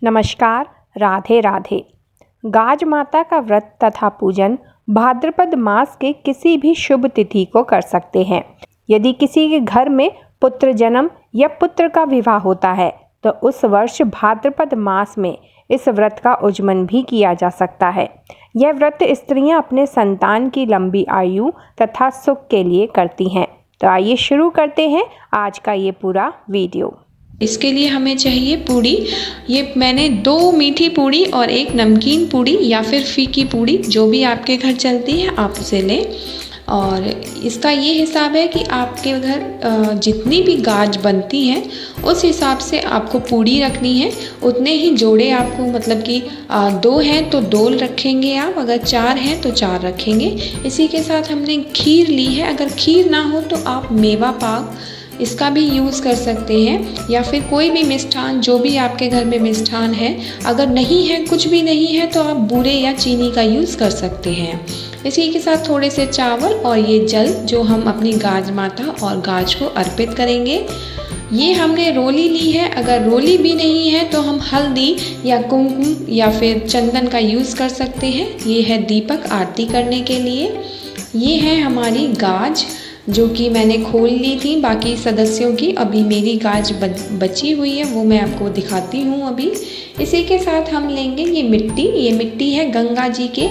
नमस्कार, राधे राधे। गाज माता का व्रत तथा पूजन भाद्रपद मास के किसी भी शुभ तिथि को कर सकते हैं। यदि किसी के घर में पुत्र जन्म या पुत्र का विवाह होता है तो उस वर्ष भाद्रपद मास में इस व्रत का उज्जमन भी किया जा सकता है। यह व्रत स्त्रियां अपने संतान की लंबी आयु तथा सुख के लिए करती हैं। तो आइए शुरू करते हैं आज का ये पूरा वीडियो। इसके लिए हमें चाहिए पूड़ी। ये मैंने 2 मीठी पूड़ी और 1 नमकीन पूड़ी या फिर फीकी पूड़ी, जो भी आपके घर चलती है आप उसे लें। और इसका ये हिसाब है कि आपके घर जितनी भी गाज बनती है उस हिसाब से आपको पूड़ी रखनी है। उतने ही जोड़े आपको, मतलब कि 2 हैं तो 2 रखेंगे आप, अगर 4 हैं तो 4 रखेंगे। इसी के साथ हमने खीर ली है। अगर खीर ना हो तो आप मेवा पाक इसका भी यूज़ कर सकते हैं, या फिर कोई भी मिष्ठान, जो भी आपके घर में मिष्ठान है। अगर नहीं है, कुछ भी नहीं है, तो आप बूरे या चीनी का यूज़ कर सकते हैं। इसी के साथ थोड़े से चावल और ये जल जो हम अपनी गाज माता और गाज को अर्पित करेंगे। ये हमने रोली ली है। अगर रोली भी नहीं है तो हम हल्दी या कुमकुम या फिर चंदन का यूज़ कर सकते हैं। ये है दीपक आरती करने के लिए। ये है हमारी गाज जो कि मैंने खोल ली थी बाकी सदस्यों की। अभी मेरी गाज बची हुई है, वो मैं आपको दिखाती हूँ अभी। इसी के साथ हम लेंगे ये मिट्टी। ये मिट्टी है गंगा जी के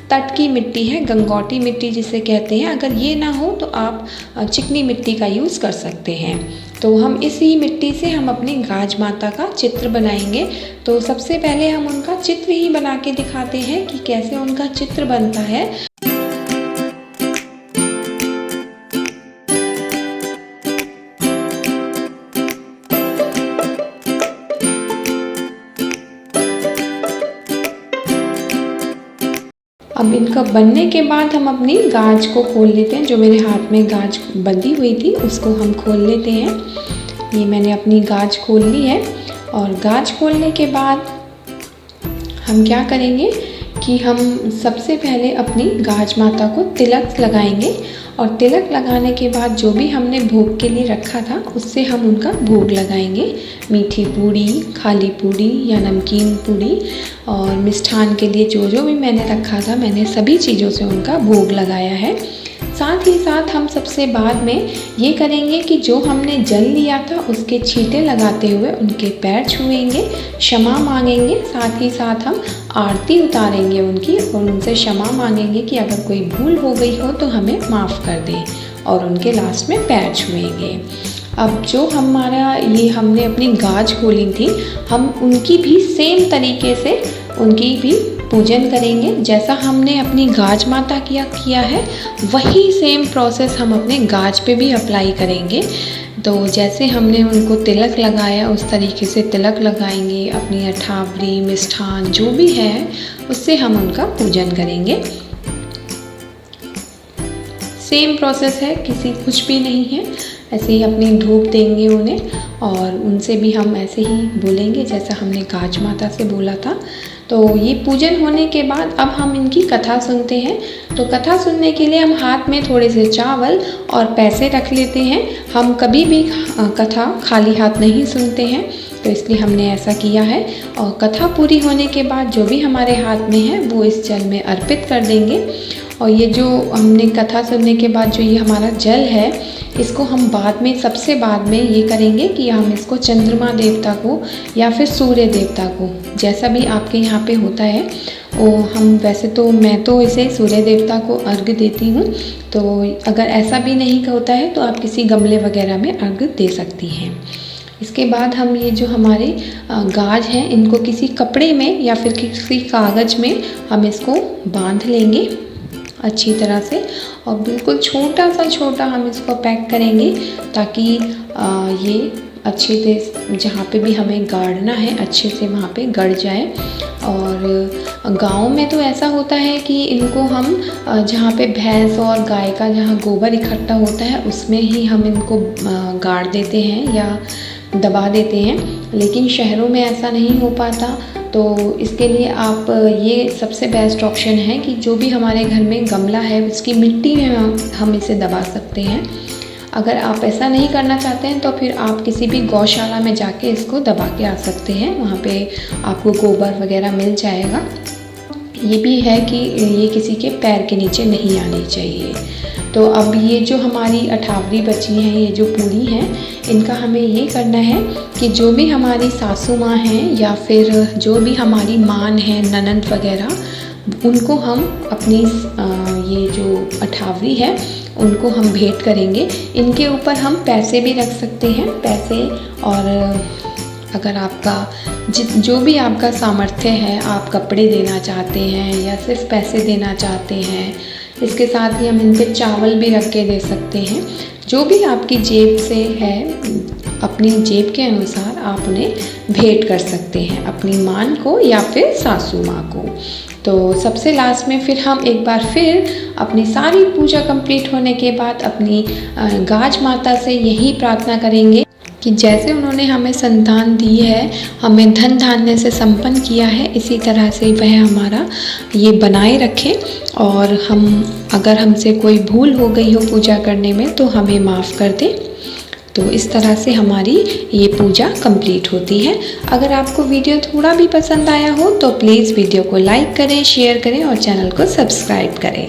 तट की मिट्टी है, गंगौटी मिट्टी जिसे कहते हैं। अगर ये ना हो तो आप चिकनी मिट्टी का यूज़ कर सकते हैं। तो हम इसी मिट्टी से हम अपनी गाज माता का चित्र बनाएंगे। तो सबसे पहले हम उनका चित्र ही बना के दिखाते हैं कि कैसे उनका चित्र बनता है। अब इनका बनने के बाद हम अपनी गाज को खोल लेते हैं। जो मेरे हाथ में गाज बंधी हुई थी उसको हम खोल लेते हैं। ये मैंने अपनी गाज खोल ली है। और गाज खोलने के बाद हम क्या करेंगे कि हम सबसे पहले अपनी गाज माता को तिलक लगाएंगे। और तिलक लगाने के बाद जो भी हमने भोग के लिए रखा था उससे हम उनका भोग लगाएंगे। मीठी पूड़ी, खाली पूड़ी या नमकीन पूड़ी, और मिष्ठान के लिए जो जो भी मैंने रखा था, मैंने सभी चीज़ों से उनका भोग लगाया है। साथ ही साथ हम सबसे बाद में ये करेंगे कि जो हमने जल लिया था उसके छींटे लगाते हुए उनके पैर छुएंगे, क्षमा मांगेंगे। साथ ही साथ हम आरती उतारेंगे उनकी और उनसे क्षमा मांगेंगे कि अगर कोई भूल हो गई हो तो हमें माफ़ कर दें, और उनके लास्ट में पैर छुएंगे। अब जो हमारा ये हमने अपनी गाज खोली थी, हम उनकी भी सेम तरीके से उनकी भी पूजन करेंगे। जैसा हमने अपनी गाज माता किया है वही सेम प्रोसेस हम अपने गाज पे भी अप्लाई करेंगे। तो जैसे हमने उनको तिलक लगाया उस तरीके से तिलक लगाएंगे। अपनी अठावरी, मिष्ठान जो भी है उससे हम उनका पूजन करेंगे। सेम प्रोसेस है, किसी कुछ भी नहीं है। ऐसे ही अपनी धूप देंगे उन्हें, और उनसे भी हम ऐसे ही बोलेंगे जैसा हमने गाज माता से बोला था। तो ये पूजन होने के बाद अब हम इनकी कथा सुनते हैं। तो कथा सुनने के लिए हम हाथ में थोड़े से चावल और पैसे रख लेते हैं। हम कभी भी कथा खाली हाथ नहीं सुनते हैं, तो इसलिए हमने ऐसा किया है। और कथा पूरी होने के बाद जो भी हमारे हाथ में है वो इस जल में अर्पित कर देंगे। और ये जो हमने कथा सुनने के बाद जो ये हमारा जल है, इसको हम बाद में, सबसे बाद में ये करेंगे कि हम इसको चंद्रमा देवता को या फिर सूर्य देवता को, जैसा भी आपके यहाँ पे होता है वो, हम वैसे तो मैं तो इसे सूर्य देवता को अर्घ्य देती हूँ। तो अगर ऐसा भी नहीं होता है तो आप किसी गमले वगैरह में अर्घ्य दे सकती हैं। इसके बाद हम ये जो हमारे गाज हैं इनको किसी कपड़े में या फिर किसी कागज़ में हम इसको बांध लेंगे अच्छी तरह से, और बिल्कुल छोटा हम इसको पैक करेंगे ताकि ये अच्छे से जहाँ पे भी हमें गाड़ना है अच्छे से वहाँ पे गड़ जाए। और गाँव में तो ऐसा होता है कि इनको हम जहाँ पे भैंस और गाय का जहाँ गोबर इकट्ठा होता है उसमें ही हम इनको गाड़ देते हैं या दबा देते हैं, लेकिन शहरों में ऐसा नहीं हो पाता। तो इसके लिए आप ये सबसे बेस्ट ऑप्शन है कि जो भी हमारे घर में गमला है उसकी मिट्टी में हम इसे दबा सकते हैं। अगर आप ऐसा नहीं करना चाहते हैं तो फिर आप किसी भी गौशाला में जाके इसको दबा के आ सकते हैं, वहाँ पे आपको गोबर वगैरह मिल जाएगा। ये भी है कि ये किसी के पैर के नीचे नहीं आनी चाहिए। तो अब ये जो हमारी अठावरी बची हैं, ये जो पूरी हैं, इनका हमें ये करना है कि जो भी हमारी सासू माँ हैं या फिर जो भी हमारी मान है, ननंद वगैरह, उनको हम अपनी ये जो अठावरी है उनको हम भेंट करेंगे। इनके ऊपर हम पैसे भी रख सकते हैं, पैसे, और अगर आपका जो भी आपका सामर्थ्य है, आप कपड़े देना चाहते हैं या सिर्फ पैसे देना चाहते हैं, इसके साथ ही हम इन पे चावल भी रख के दे सकते हैं। जो भी आपकी जेब से है, अपनी जेब के अनुसार आप उन्हें भेंट कर सकते हैं, अपनी मान को या फिर सासू माँ को। तो सबसे लास्ट में फिर हम एक बार फिर अपनी सारी पूजा कंप्लीट होने के बाद अपनी गाज माता से यही प्रार्थना करेंगे कि जैसे उन्होंने हमें संतान दी है, हमें धन धान्य से संपन्न किया है, इसी तरह से वह हमारा ये बनाए रखें, और अगर हमसे कोई भूल हो गई हो पूजा करने में तो हमें माफ़ कर दें। तो इस तरह से हमारी ये पूजा कंप्लीट होती है। अगर आपको वीडियो थोड़ा भी पसंद आया हो तो प्लीज़ वीडियो को लाइक करें, शेयर करें और चैनल को सब्सक्राइब करें।